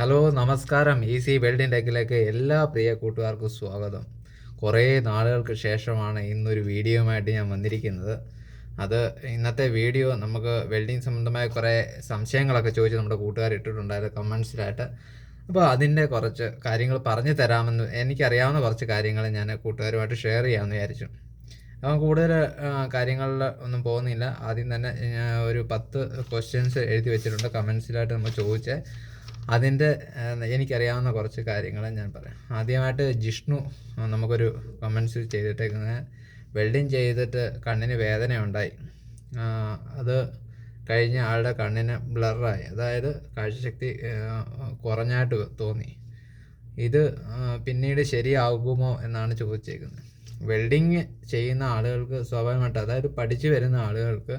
Hello നമസ്കാരം. Easy welding ടെക്കിലേക്ക് എല്ലാ പ്രിയ കൂട്ടുകാർക്കും സ്വാഗതം. കുറേ നാളുകൾക്ക് ശേഷമാണ് ഇന്നൊരു വീഡിയോയുമായിട്ട് ഞാൻ വന്നിരിക്കുന്നത്. ഇന്നത്തെ വീഡിയോ നമുക്ക് വെൽഡിംഗ് സംബന്ധമായ കുറേ സംശയങ്ങളൊക്കെ ചോദിച്ച് നമ്മുടെ കൂട്ടുകാർ ഇട്ടിട്ടുണ്ടായിരുന്നു കമൻസിലായിട്ട്. അപ്പോൾ അതിൻ്റെ കുറച്ച് കാര്യങ്ങൾ പറഞ്ഞു തരാമെന്ന് എനിക്കറിയാവുന്ന കുറച്ച് കാര്യങ്ങൾ ഞാൻ കൂട്ടുകാരുമായിട്ട് ഷെയർ ചെയ്യാമെന്ന് വിചാരിച്ചു. അപ്പം കൂടുതൽ കാര്യങ്ങളിൽ ഒന്നും പോകുന്നില്ല. ആദ്യം തന്നെ ഒരു 10 ക്വസ്റ്റ്യൻസ് എഴുതി വെച്ചിട്ടുണ്ട് കമൻസിലായിട്ട് നമ്മൾ ചോദിച്ചേ. അതിൻ്റെ എനിക്കറിയാവുന്ന കുറച്ച് കാര്യങ്ങൾ ഞാൻ പറയാം. ആദ്യമായിട്ട് ജിഷ്ണു നമുക്കൊരു കമൻസ് ചെയ്തിട്ടേക്കുന്നത്, വെൽഡിങ് ചെയ്തിട്ട് കണ്ണിന് വേദനയുണ്ടായി. അത് കഴിഞ്ഞ ആളുടെ കണ്ണിന് ബ്ലറായി, അതായത് കാഴ്ചശക്തി കുറഞ്ഞായിട്ട് തോന്നി. ഇത് പിന്നീട് ശരിയാകുമോ എന്നാണ് ചോദിച്ചേക്കുന്നത്. വെൽഡിങ് ചെയ്യുന്ന ആളുകൾക്ക് സ്വാഭാവികമായിട്ട്, അതായത് പഠിച്ചു വരുന്ന ആളുകൾക്ക്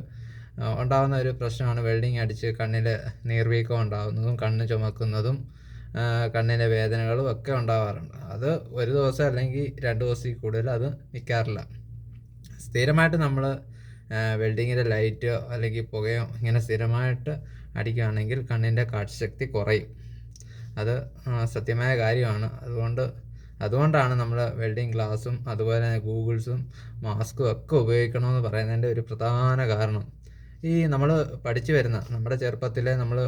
ഉണ്ടാകുന്ന ഒരു പ്രശ്നമാണ് വെൽഡിങ് അടിച്ച് കണ്ണിൽ നീർവീക്കം ഉണ്ടാകുന്നതും കണ്ണ് ചുമക്കുന്നതും കണ്ണിലെ വേദനകളും ഒക്കെ ഉണ്ടാകാറുണ്ട്. അത് ഒരു ദിവസം അല്ലെങ്കിൽ 2 ദിവസത്തിൽ കൂടുതൽ അത് നിൽക്കാറില്ല. സ്ഥിരമായിട്ട് നമ്മൾ വെൽഡിങ്ങിൻ്റെ ലൈറ്റോ അല്ലെങ്കിൽ പുകയോ ഇങ്ങനെ സ്ഥിരമായിട്ട് അടിക്കുകയാണെങ്കിൽ കണ്ണിൻ്റെ കാഴ്ചശക്തി കുറയും. അത് സത്യമായ കാര്യമാണ്. അതുകൊണ്ടാണ് നമ്മൾ വെൽഡിങ് ഗ്ലാസും അതുപോലെ തന്നെ ഗൂഗിൾസും മാസ്കും ഒക്കെ ഉപയോഗിക്കണമെന്ന് പറയുന്നതിൻ്റെ ഒരു പ്രധാന കാരണം. നമ്മൾ പഠിച്ചു വരുന്ന നമ്മുടെ ചെറുപ്പത്തിലെ നമ്മൾ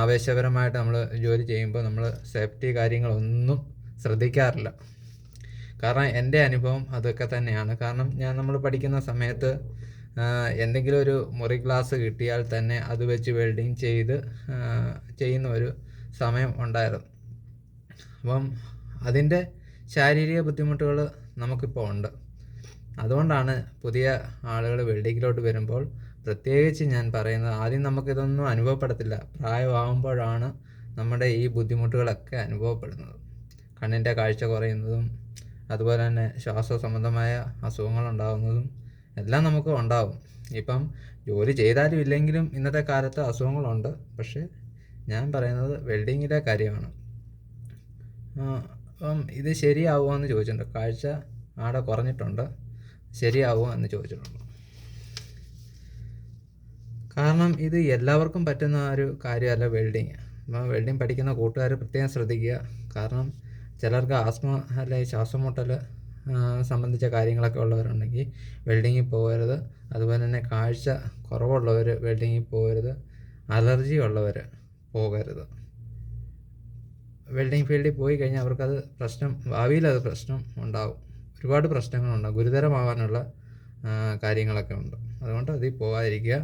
ആവേശപരമായിട്ട് നമ്മൾ ജോലി ചെയ്യുമ്പോൾ നമ്മൾ സേഫ്റ്റി കാര്യങ്ങളൊന്നും ശ്രദ്ധിക്കാറില്ല. കാരണം എൻ്റെ അനുഭവം അതൊക്കെ തന്നെയാണ്. കാരണം നമ്മൾ പഠിക്കുന്ന സമയത്ത് എന്തെങ്കിലും ഒരു മുറി ഗ്ലാസ് കിട്ടിയാൽ തന്നെ അത് വെച്ച് വെൽഡിങ് ചെയ്യുന്ന ഒരു സമയം ഉണ്ടായിരുന്നു. അപ്പം അതിൻ്റെ ശാരീരിക ബുദ്ധിമുട്ടുകൾ നമുക്കിപ്പോൾ ഉണ്ട്. അതുകൊണ്ടാണ് പുതിയ ആളുകൾ വെൽഡിങ്ങിലോട്ട് വരുമ്പോൾ പ്രത്യേകിച്ച് ഞാൻ പറയുന്നത്, ആദ്യം നമുക്കിതൊന്നും അനുഭവപ്പെടത്തില്ല. പ്രായമാകുമ്പോഴാണ് നമ്മുടെ ഈ ബുദ്ധിമുട്ടുകളൊക്കെ അനുഭവപ്പെടുന്നത്. കണ്ണിൻ്റെ കാഴ്ച കുറയുന്നതും അതുപോലെ തന്നെ ശ്വാസ സംബന്ധമായ അസുഖങ്ങളുണ്ടാകുന്നതും എല്ലാം നമുക്ക് ഉണ്ടാകും. ഇപ്പം ജോലി ചെയ്താലും ഇല്ലെങ്കിലും ഇന്നത്തെ കാലത്ത് അസുഖങ്ങളുണ്ട്. പക്ഷേ ഞാൻ പറയുന്നത് വെൽഡിങ്ങിൻ്റെ കാര്യമാണ്. അപ്പം ഇത് ശരിയാവുമോ എന്ന് ചോദിച്ചിട്ടുണ്ട്. കാഴ്ച ആടെ കുറഞ്ഞിട്ടുണ്ട്, ശരിയാവുമോ എന്ന് ചോദിച്ചിട്ടുണ്ട്. കാരണം ഇത് എല്ലാവർക്കും പറ്റുന്ന ഒരു കാര്യമല്ല വെൽഡിങ്. അപ്പോൾ വെൽഡിങ് പഠിക്കുന്ന കൂട്ടുകാർ പ്രത്യേകം ശ്രദ്ധിക്കുക. കാരണം ചിലർക്ക് ആസ്മ അല്ലെങ്കിൽ ശ്വാസമുട്ടൽ സംബന്ധിച്ച കാര്യങ്ങളൊക്കെ ഉള്ളവരുണ്ടെങ്കിൽ വെൽഡിങ്ങിൽ പോകരുത്. അതുപോലെ തന്നെ കാഴ്ച കുറവുള്ളവർ വെൽഡിങ്ങിൽ പോകരുത്. അലർജി ഉള്ളവർ പോകരുത്. വെൽഡിങ് ഫീൽഡിൽ പോയി കഴിഞ്ഞാൽ അവർക്കത് ഭാവിയിൽ അത് പ്രശ്നം ഉണ്ടാകും. ഒരുപാട് പ്രശ്നങ്ങളുണ്ടാകും, ഗുരുതരമാവാനുള്ള കാര്യങ്ങളൊക്കെ ഉണ്ട്. അതുകൊണ്ട് അതിൽ പോകാതിരിക്കുക.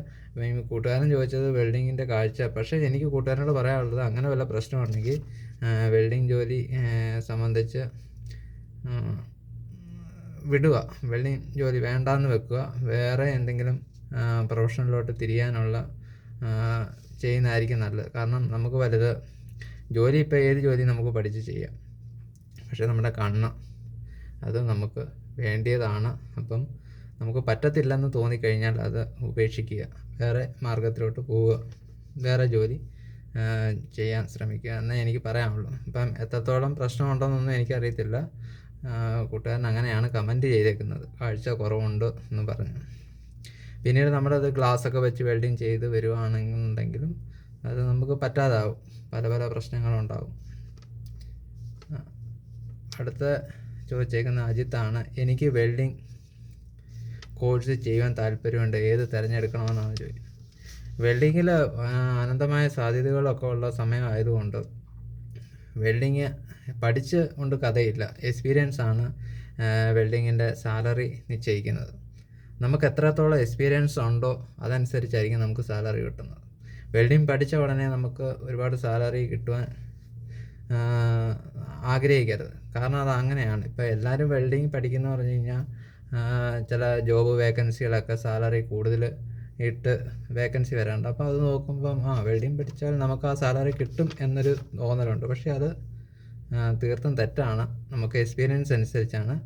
ഈ കൂട്ടുകാരൻ ചോദിച്ചത് വെൽഡിങ്ങിൻ്റെ കാഴ്ച. പക്ഷേ എനിക്ക് കൂട്ടുകാരനോട് പറയാനുള്ളത്, അങ്ങനെ വല്ല പ്രശ്നമുണ്ടെങ്കിൽ വെൽഡിങ് ജോലി സംബന്ധിച്ച് വിടുക. വെൽഡിങ് ജോലി വേണ്ടാന്ന് വെക്കുക. വേറെ എന്തെങ്കിലും പ്രൊഫഷനിലോട്ട് തിരിയാനുള്ള ചെയ്യുന്നതായിരിക്കും നല്ലത്. കാരണം നമുക്ക് വലുത് ജോലി, ഇപ്പോൾ ഏത് ജോലി നമുക്ക് പഠിച്ച് ചെയ്യാം. പക്ഷേ നമ്മുടെ കണ്ണ് അത് നമുക്ക് വേണ്ടിയതാണ്. അപ്പം നമുക്ക് പറ്റത്തില്ലെന്ന് തോന്നിക്കഴിഞ്ഞാൽ അത് ഉപേക്ഷിക്കുക, വേറെ മാർഗത്തിലോട്ട് പോവുക, വേറെ ജോലി ചെയ്യാൻ ശ്രമിക്കുക എന്നേ എനിക്ക് പറയാനുള്ളൂ. ഇപ്പം എത്രത്തോളം പ്രശ്നമുണ്ടോയെന്നൊന്നും എനിക്കറിയത്തില്ല. കൂട്ടുകാരൻ അങ്ങനെയാണ് കമൻറ്റ് ചെയ്തേക്കുന്നത്, കാഴ്ച കുറവുണ്ട് എന്ന് പറഞ്ഞു. പിന്നീട് നമ്മളത് ഗ്ലാസ്സൊക്കെ വെച്ച് വെൽഡിങ് ചെയ്ത് വരുവാണെന്നുണ്ടെങ്കിലും അത് നമുക്ക് പറ്റാതാവും, പല പല പ്രശ്നങ്ങളുണ്ടാവും. അടുത്ത ചോദിച്ചേക്കുന്ന അജിത്താണ്, എനിക്ക് വെൽഡിങ് കോഴ്സ് ചെയ്യുവാൻ താല്പര്യമുണ്ട്, ഏത് തിരഞ്ഞെടുക്കണമെന്നാണ് ചോദിക്കുന്നത്. വെൽഡിങ്ങിൽ അനന്തമായ സാധ്യതകളൊക്കെ ഉള്ള സമയമായതുകൊണ്ട് വെൽഡിങ് പഠിച്ച് കൊണ്ട് കഥയില്ല. എക്സ്പീരിയൻസ് ആണ് വെൽഡിങ്ങിൻ്റെ സാലറി നിശ്ചയിക്കുന്നത്. നമുക്ക് എത്രത്തോളം എക്സ്പീരിയൻസ് ഉണ്ടോ അതനുസരിച്ചായിരിക്കും നമുക്ക് സാലറി കിട്ടുന്നത്. വെൽഡിങ് പഠിച്ച ഉടനെ നമുക്ക് ഒരുപാട് സാലറി കിട്ടുവാൻ ആഗ്രഹിക്കരുത്. കാരണം അത് അങ്ങനെയാണ്. ഇപ്പോൾ എല്ലാവരും വെൽഡിങ് പഠിക്കുന്ന പറഞ്ഞു കഴിഞ്ഞാൽ ചില ജോബ് വേക്കൻസികളൊക്കെ സാലറി കൂടുതൽ ഇട്ട് വേക്കൻസി വരാറുണ്ട്. അപ്പോൾ അത് നോക്കുമ്പം വെൽഡിങ് പഠിച്ചാൽ നമുക്ക് ആ സാലറി കിട്ടും എന്നൊരു തോന്നലുണ്ട്. പക്ഷേ അത് തീർത്തും തെറ്റാണ്. നമുക്ക് എക്സ്പീരിയൻസ് അനുസരിച്ചാണ്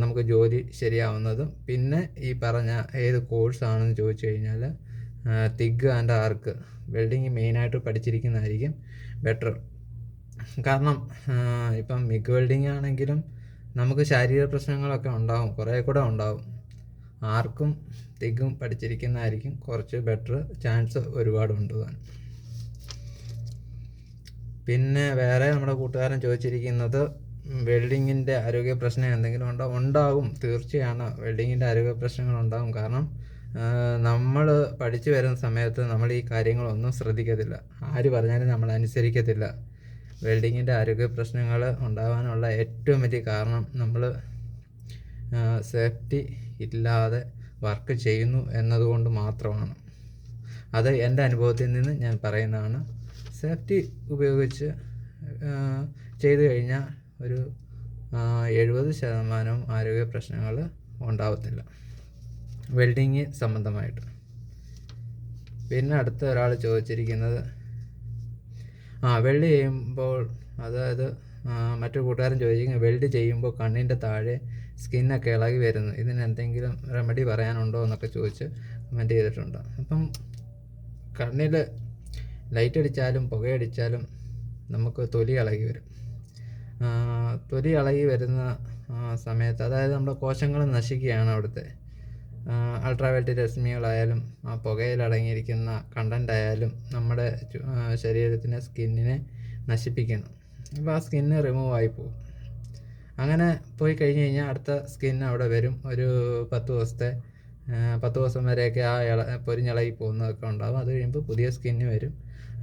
നമുക്ക് ജോലി ശരിയാവുന്നതും. പിന്നെ ഈ പറഞ്ഞ ഏത് കോഴ്സാണെന്ന് ചോദിച്ചു കഴിഞ്ഞാൽ തിഗ് ആൻഡ് ആർക്ക് വെൽഡിങ് മെയിനായിട്ട് പഠിച്ചിരിക്കുന്നതായിരിക്കും ബെറ്റർ. കാരണം ഇപ്പം മിഗ് വെൽഡിങ് ആണെങ്കിലും നമുക്ക് ശാരീരിക പ്രശ്നങ്ങളൊക്കെ ഉണ്ടാകും, കുറേ കൂടെ ഉണ്ടാകും. ആർക്കും തിഗും പഠിച്ചിരിക്കുന്നതായിരിക്കും കുറച്ച് ബെറ്റർ, ചാൻസ് ഒരുപാടുണ്ട് താൻ. പിന്നെ വേറെ നമ്മുടെ കൂട്ടുകാരൻ ചോദിച്ചിരിക്കുന്നത് വെൽഡിങ്ങിൻ്റെ ആരോഗ്യ പ്രശ്നം എന്തെങ്കിലും ഉണ്ടാകും. തീർച്ചയാണ് വെൽഡിങ്ങിൻ്റെ ആരോഗ്യ പ്രശ്നങ്ങളുണ്ടാകും. കാരണം നമ്മൾ പഠിച്ചു വരുന്ന സമയത്ത് നമ്മൾ ഈ കാര്യങ്ങളൊന്നും ശ്രദ്ധിക്കത്തില്ല. ആര് പറഞ്ഞാലും നമ്മൾ അനുസരിക്കത്തില്ല. വെൽഡിങ്ങിൻ്റെ ആരോഗ്യ പ്രശ്നങ്ങൾ ഉണ്ടാകാനുള്ള ഏറ്റവും വലിയ കാരണം നമ്മൾ സേഫ്റ്റി ഇല്ലാതെ വർക്ക് ചെയ്യുന്നു എന്നതുകൊണ്ട് മാത്രമാണ്. അത് എൻ്റെ അനുഭവത്തിൽ നിന്ന് ഞാൻ പറയുന്നതാണ്. സേഫ്റ്റി ഉപയോഗിച്ച് ചെയ്തു കഴിഞ്ഞാൽ ഒരു 70% ആരോഗ്യ പ്രശ്നങ്ങൾ ഉണ്ടാവത്തില്ല വെൽഡിങ് സംബന്ധമായിട്ട്. പിന്നെ അടുത്ത ഒരാൾ ചോദിച്ചിരിക്കുന്നത് വെൽഡ് ചെയ്യുമ്പോൾ, അതായത് മറ്റൊരു കൂട്ടുകാരൻ ചോദിച്ചിരിക്കുന്നത് വെൽഡ് ചെയ്യുമ്പോൾ കണ്ണിൻ്റെ താഴെ സ്കിന്നൊക്കെ ഇളകി വരുന്നു, ഇതിന് എന്തെങ്കിലും റെമഡി പറയാനുണ്ടോ എന്നൊക്കെ ചോദിച്ച് കമൻറ്റ് ചെയ്തിട്ടുണ്ട്. അപ്പം കണ്ണിൽ ലൈറ്റ് അടിച്ചാലും പുകയടിച്ചാലും നമുക്ക് തൊലി ഇളകി വരും. തൊലി ഇളകി വരുന്ന സമയത്ത്, അതായത് നമ്മുടെ കോശങ്ങൾ നശിക്കുകയാണ്. അവിടുത്തെ അൾട്രാവയലറ്റ് രശ്മികളായാലും പുകയിൽ അടങ്ങിയിരിക്കുന്ന കണ്ടൻ്റ് ആയാലും നമ്മുടെ ശരീരത്തിനെ, സ്കിന്നിനെ നശിപ്പിക്കുന്നു. അപ്പോൾ ആ സ്കിന്ന് റിമൂവ് ആയി പോകും. അങ്ങനെ പോയി കഴിഞ്ഞ് കഴിഞ്ഞാൽ അടുത്ത സ്കിൻ അവിടെ വരും. ഒരു 10 ദിവസം വരെയൊക്കെ ആ പൊരിഞ്ഞിളകി പോകുന്നതൊക്കെ ഉണ്ടാകും. അത് കഴിയുമ്പോൾ പുതിയ സ്കിന്ന് വരും.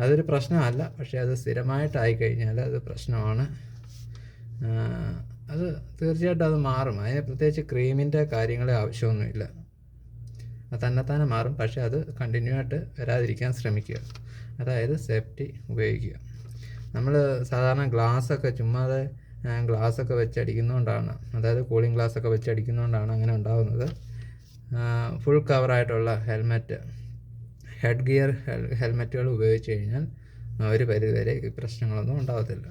അതൊരു പ്രശ്നമല്ല, പക്ഷേ അത് സ്ഥിരമായിട്ടായി കഴിഞ്ഞാൽ അത് പ്രശ്നമാണ്. അത് തീർച്ചയായിട്ടും അത് മാറും. അതിന് പ്രത്യേകിച്ച് ക്രീമിൻ്റെ കാര്യങ്ങളെ ആവശ്യമൊന്നുമില്ല, അത് തന്നെത്താനെ മാറും. പക്ഷേ അത് കണ്ടിന്യൂ ആയിട്ട് വരാതിരിക്കാൻ ശ്രമിക്കുക. അതായത് സേഫ്റ്റി ഉപയോഗിക്കുക. നമ്മൾ സാധാരണ ഗ്ലാസ്സൊക്കെ ചുമ്മാതെ ഗ്ലാസ്സൊക്കെ വെച്ചടിക്കുന്നതുകൊണ്ടാണ്, അതായത് കൂളിംഗ് ഗ്ലാസ്സൊക്കെ വെച്ചടിക്കുന്നതുകൊണ്ടാണ് അങ്ങനെ ഉണ്ടാകുന്നത്. ഫുൾ കവറായിട്ടുള്ള ഹെൽമെറ്റ്, ഹെഡ് ഗിയർ ഹെൽമെറ്റുകൾ ഉപയോഗിച്ച് കഴിഞ്ഞാൽ ഒരു പരിധിവരെ ഈ പ്രശ്നങ്ങളൊന്നും ഉണ്ടാകത്തില്ല.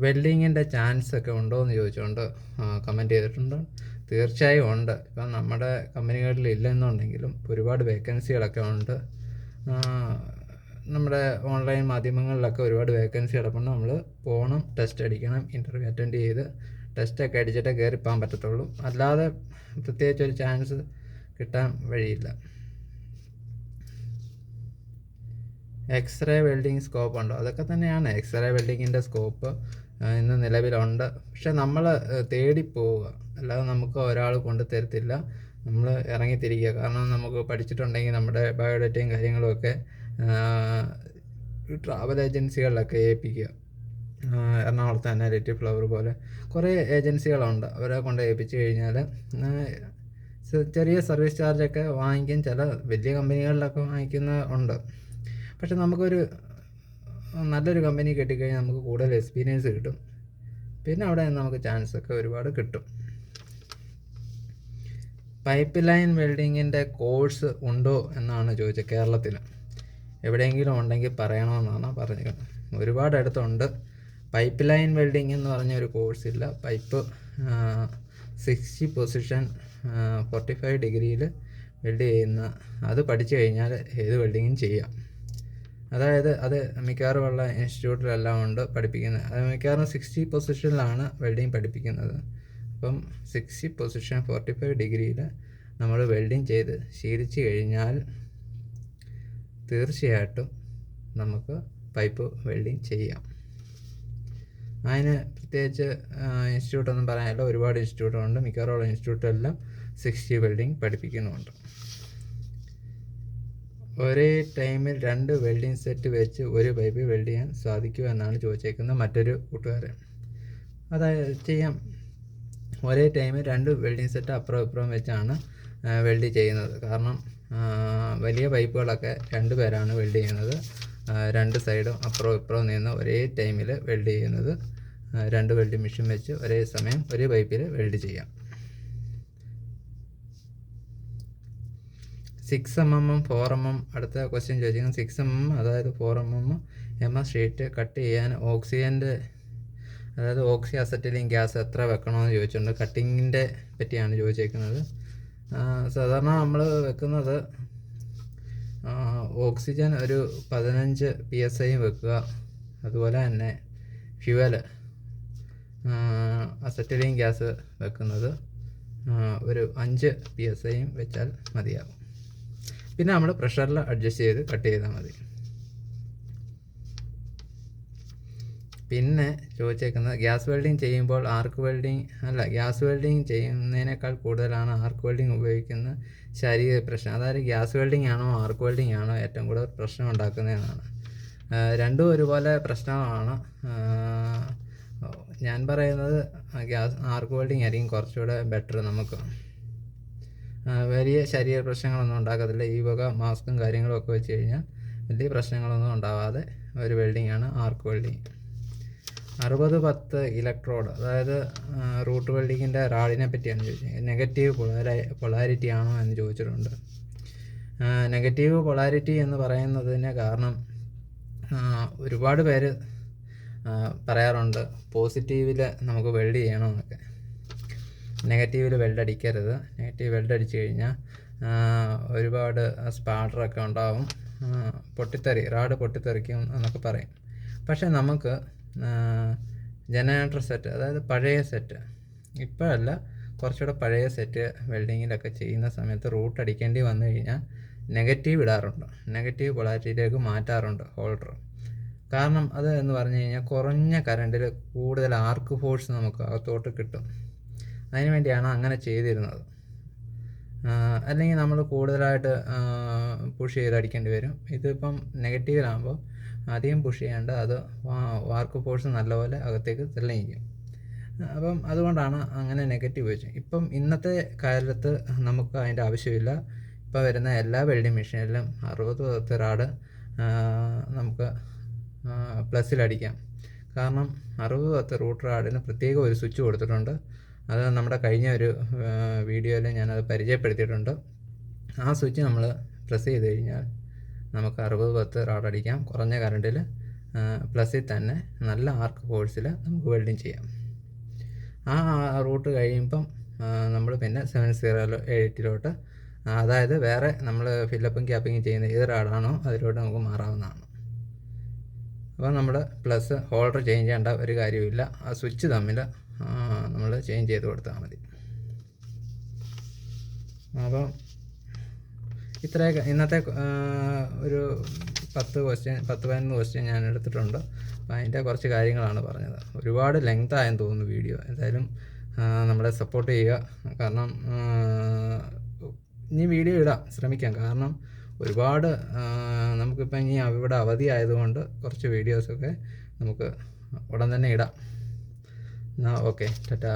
വെൽഡിങ്ങിൻ്റെ ചാൻസ് ഒക്കെ ഉണ്ടോ എന്ന് ചോദിച്ചുകൊണ്ട് കമൻറ്റ് ചെയ്തിട്ടുണ്ട്. തീർച്ചയായും ഉണ്ട്. ഇപ്പം നമ്മുടെ കമ്പനികളിൽ ഇല്ലെന്നുണ്ടെങ്കിലും ഒരുപാട് വേക്കൻസികളൊക്കെ ഉണ്ട്. നമ്മുടെ ഓൺലൈൻ മാധ്യമങ്ങളിലൊക്കെ ഒരുപാട് വേക്കൻസി കിടപ്പുണ്ട്. നമ്മൾ പോകണം, ടെസ്റ്റ് അടിക്കണം, ഇൻ്റർവ്യൂ അറ്റൻഡ് ചെയ്ത് ടെസ്റ്റൊക്കെ അടിച്ചിട്ടേ കയറിപ്പോകാൻ പറ്റത്തുള്ളൂ. അല്ലാതെ പ്രത്യേകിച്ചൊരു ചാൻസ് കിട്ടാൻ വഴിയില്ല. എക്സ്റേ വെൽഡിങ് സ്കോപ്പ് ഉണ്ടോ? അതൊക്കെ തന്നെയാണ് എക്സ്റേ വെൽഡിങ്ങിൻ്റെ സ്കോപ്പ് ഇന്ന് നിലവിലുണ്ട്. പക്ഷെ നമ്മൾ തേടിപ്പോവുക, അല്ലാതെ നമുക്ക് ഒരാൾ കൊണ്ടു തരത്തില്ല. നമ്മൾ ഇറങ്ങിത്തിരിക്കുക. കാരണം നമുക്ക് പഠിച്ചിട്ടുണ്ടെങ്കിൽ നമ്മുടെ ബയോഡേറ്റയും കാര്യങ്ങളുമൊക്കെ ട്രാവൽ ഏജൻസികളിലൊക്കെ ഏൽപ്പിക്കുക. എറണാകുളത്ത് തന്നെ ലിറ്റിൽ ഫ്ലവർ പോലെ കുറേ ഏജൻസികളുണ്ട്. അവരെ കൊണ്ട് ഏൽപ്പിച്ച് കഴിഞ്ഞാൽ ചെറിയ സർവീസ് ചാർജൊക്കെ വാങ്ങിക്കും. ചില വലിയ കമ്പനികളിലൊക്കെ വാങ്ങിക്കുന്ന ഉണ്ട്. പക്ഷെ നമുക്കൊരു നല്ലൊരു കമ്പനി കിട്ടിക്കഴിഞ്ഞാൽ നമുക്ക് കൂടുതൽ എക്സ്പീരിയൻസ് കിട്ടും. പിന്നെ അവിടെ നമുക്ക് ചാൻസൊക്കെ ഒരുപാട് കിട്ടും. പൈപ്പ് ലൈൻ വെൽഡിങ്ങിൻ്റെ കോഴ്സ് ഉണ്ടോ എന്നാണ് ചോദിച്ചത്. കേരളത്തിൽ എവിടെയെങ്കിലും ഉണ്ടെങ്കിൽ പറയണമെന്നാണ് പറഞ്ഞത്. ഒരുപാടിടത്തുണ്ട്. പൈപ്പ് ലൈൻ വെൽഡിങ് എന്ന് പറഞ്ഞ ഒരു കോഴ്സില്ല. പൈപ്പ് 60 പൊസിഷൻ 45 ഡിഗ്രിയിൽ വെൽഡ് ചെയ്യുന്ന, അത് പഠിച്ചു കഴിഞ്ഞാൽ ഏത് വെൽഡിങ്ങും ചെയ്യാം. അതായത് അത് മിക്കവാറും ഉള്ള ഇൻസ്റ്റിറ്റ്യൂട്ടിലെല്ലാം ഉണ്ട് പഠിപ്പിക്കുന്നത്. അത് മിക്കവാറും 60 പൊസിഷനിലാണ് വെൽഡിങ് പഠിപ്പിക്കുന്നത്. അപ്പം 60 പൊസിഷൻ 45 ഡിഗ്രിയിൽ നമ്മൾ വെൽഡിങ് ചെയ്ത് ശീലിച്ചു കഴിഞ്ഞാൽ തീർച്ചയായിട്ടും നമുക്ക് പൈപ്പ് വെൽഡിങ് ചെയ്യാം. അതിന് പ്രത്യേകിച്ച് ഇൻസ്റ്റിറ്റ്യൂട്ടൊന്നും പറയാനില്ല. ഒരുപാട് ഇൻസ്റ്റിറ്റ്യൂട്ടുണ്ട്. മിക്കവാറും ഇൻസ്റ്റിറ്റ്യൂട്ടെല്ലാം 60 വെൽഡിങ് പഠിപ്പിക്കുന്നുണ്ട്. ഒരേ ടൈമിൽ 2 വെൽഡിങ് സെറ്റ് വെച്ച് ഒരു പൈപ്പ് വെൽഡ് ചെയ്യാൻ സാധിക്കുമോ എന്നാണ് ചോദിച്ചേക്കുന്നത് മറ്റൊരു കൂട്ടുകാരൻ. അതായത് ചെയ്യാം. ഒരേ ടൈമിൽ 2 വെൽഡിങ് സെറ്റ് അപ്പുറം ഇപ്പുറം വെച്ചാണ് വെൽഡ് ചെയ്യുന്നത്. കാരണം വലിയ പൈപ്പുകളൊക്കെ 2 പേരാണ് വെൽഡ് ചെയ്യുന്നത്. 2 സൈഡും അപ്പുറം ഇപ്പുറം നിന്ന് ഒരേ ടൈമിൽ വെൽഡ് ചെയ്യുന്നത്. 2 വെൽഡിങ് മെഷീൻ വെച്ച് ഒരേ സമയം ഒരു പൈപ്പിൽ വെൽഡ് ചെയ്യാം. 6 mm 4 mm അടുത്ത ക്വസ്റ്റ്യൻ ചോദിച്ചിരിക്കുന്നത് 6 mm അതായത് 4 mm ഷീറ്റ് കട്ട് ചെയ്യാൻ അതായത് ഓക്സി അസറ്റിലിൻ ഗ്യാസ് എത്ര വെക്കണമെന്ന് ചോദിച്ചിട്ടുണ്ട്. കട്ടിങ്ങിൻ്റെ പറ്റിയാണ് ചോദിച്ചേക്കുന്നത്. സാധാരണ നമ്മൾ വെക്കുന്നത് ഓക്സിജൻ ഒരു 15 PSI വെക്കുക. അതുപോലെ തന്നെ ഫ്യൂവൽ അസറ്റിലിൻ ഗ്യാസ് വെക്കുന്നത് ഒരു 5 PSI വെച്ചാൽ മതിയാകും. പിന്നെ നമ്മൾ പ്രഷറിൽ അഡ്ജസ്റ്റ് ചെയ്ത് കട്ട് ചെയ്താൽ മതി. പിന്നെ ചോദിച്ചേക്കുന്നത് ഗ്യാസ് വെൽഡിങ് ചെയ്യുമ്പോൾ ഗ്യാസ് വെൽഡിങ് ചെയ്യുന്നതിനേക്കാൾ കൂടുതലാണ് ആർക്ക് വെൽഡിങ് ഉപയോഗിക്കുന്ന ശാരീരിക പ്രശ്നം. അതായത് ഗ്യാസ് വെൽഡിങ് ആണോ ആർക്ക് വെൽഡിങ് ആണോ ഏറ്റവും കൂടുതൽ പ്രശ്നം ഉണ്ടാക്കുന്നതെന്നാണ്. രണ്ടും ഒരുപോലെ പ്രശ്നമാണ്. ഞാൻ പറയുന്നത് ആർക്ക് വെൽഡിങ് ആയിരിക്കും കുറച്ചുകൂടെ ബെറ്റർ. നമുക്ക് വലിയ ശരീര പ്രശ്നങ്ങളൊന്നും ഉണ്ടാക്കത്തില്ല. ഈ വക മാസ്കും കാര്യങ്ങളും ഒക്കെ വെച്ച് കഴിഞ്ഞാൽ വലിയ പ്രശ്നങ്ങളൊന്നും ഉണ്ടാവാതെ ഒരു വെൽഡിങ്ങാണ് ആർക്ക് വെൽഡിങ്. 60-10 ഇലക്ട്രോഡ്, അതായത് റൂട്ട് വെൽഡിങ്ങിൻ്റെ റാഡിനെ പറ്റിയാണ് ചോദിച്ചത്. നെഗറ്റീവ് പൊളാരിറ്റി ആണോ എന്ന് ചോദിച്ചിട്ടുണ്ട്. നെഗറ്റീവ് പൊളാരിറ്റി എന്ന് പറയുന്നതിന് കാരണം ഒരുപാട് പേര് പറയാറുണ്ട് പോസിറ്റീവിൽ നമുക്ക് വെൽഡ് ചെയ്യണമെന്നൊക്കെ. നെഗറ്റീവിൽ വെൽഡ് അടിക്കരുത്. നെഗറ്റീവ് വെൽഡ് അടിച്ചു കഴിഞ്ഞാൽ ഒരുപാട് സ്പാർട്ടറൊക്കെ ഉണ്ടാവും, റാഡ് പൊട്ടിത്തെറിക്കും എന്നൊക്കെ പറയും. പക്ഷേ നമുക്ക് ജനറേറ്റർ സെറ്റ്, അതായത് പഴയ സെറ്റ്, ഇപ്പോഴല്ല കുറച്ചുകൂടെ പഴയ സെറ്റ് വെൽഡിങ്ങിലൊക്കെ ചെയ്യുന്ന സമയത്ത് റൂട്ട് അടിക്കേണ്ടി വന്നു കഴിഞ്ഞാൽ നെഗറ്റീവ് ഇടാറുണ്ട്. നെഗറ്റീവ് പൊളാരിറ്റിയിലേക്ക് മാറ്റാറുണ്ട് ഹോൾഡർ. കാരണം അത് എന്ന് പറഞ്ഞു കഴിഞ്ഞാൽ കുറഞ്ഞ കറണ്ടിൽ കൂടുതൽ ആർക്ക് ഫോഴ്സ് നമുക്ക് അകത്തോട്ട് കിട്ടും. അതിന് വേണ്ടിയാണ് അങ്ങനെ ചെയ്തിരുന്നത്. അല്ലെങ്കിൽ നമ്മൾ കൂടുതലായിട്ട് പുഷ് ചെയ്ത് അടിക്കേണ്ടി വരും. ഇതിപ്പം നെഗറ്റീവിലാകുമ്പോൾ അധികം പുഷ് ചെയ്യാണ്ട് അത് ആർക്ക് ഫോഴ്സ് നല്ലപോലെ അകത്തേക്ക് തെളിയിക്കും. അപ്പം അതുകൊണ്ടാണ് അങ്ങനെ നെഗറ്റീവ് വെച്ചത്. ഇപ്പം ഇന്നത്തെ കാലത്ത് നമുക്ക് അതിൻ്റെ ആവശ്യമില്ല. ഇപ്പോൾ വരുന്ന എല്ലാ വെൽഡിങ് മെഷീനിലും 60-10 റാഡ് നമുക്ക് പ്ലസ്സിലടിക്കാം. കാരണം 60-10 റൂട്ട് റാഡിന് പ്രത്യേക ഒരു സ്വിച്ച് കൊടുത്തിട്ടുണ്ട്. അത് നമ്മുടെ കഴിഞ്ഞ ഒരു വീഡിയോയിൽ ഞാനത് പരിചയപ്പെടുത്തിയിട്ടുണ്ട്. ആ സ്വിച്ച് നമ്മൾ പ്രസ് ചെയ്ത് കഴിഞ്ഞാൽ നമുക്ക് 60-10 റാഡ് അടിക്കാം. കുറഞ്ഞ കറണ്ടിൽ പ്ലസ്സിൽ തന്നെ നല്ല ആർക്ക് ഫോഴ്സിൽ നമുക്ക് വെൽഡിങ് ചെയ്യാം. ആ റൂട്ട് കഴിയുമ്പം നമ്മൾ പിന്നെ 708 അതായത് വേറെ നമ്മൾ ഫില്ലപ്പും ക്യാപ്പിങ്ങും ചെയ്യുന്ന ഏത് റാഡാണോ അതിലോട്ട് നമുക്ക് മാറാവുന്നതാണ്. അപ്പോൾ നമ്മൾ പ്ലസ് ഹോൾഡർ ചേഞ്ച് ചെയ്യേണ്ട ഒരു കാര്യമില്ല. ആ സ്വിച്ച് തമ്മിൽ നമ്മൾ ചേഞ്ച് ചെയ്ത് കൊടുത്താൽ മതി. അപ്പം ഇത്രയൊക്കെ ഇന്നത്തെ ഒരു 10-15 ക്വസ്റ്റ്യൻ ഞാൻ എടുത്തിട്ടുണ്ട്. അപ്പോൾ അതിൻ്റെ കുറച്ച് കാര്യങ്ങളാണ് പറഞ്ഞത്. ഒരുപാട് ലെങ്ത് ആയെന്ന് തോന്നുന്നു വീഡിയോ. എന്തായാലും നമ്മളെ സപ്പോർട്ട് ചെയ്യുക. കാരണം ഇനി വീഡിയോ ഇടാം ശ്രമിക്കാം. കാരണം ഒരുപാട് നമുക്കിപ്പോൾ ഇനി ഇവിടെ അവധി ആയതുകൊണ്ട് കുറച്ച് വീഡിയോസൊക്കെ നമുക്ക് ഉടൻ തന്നെ ഇടാം. ഓക്കെ, ടാറ്റാ.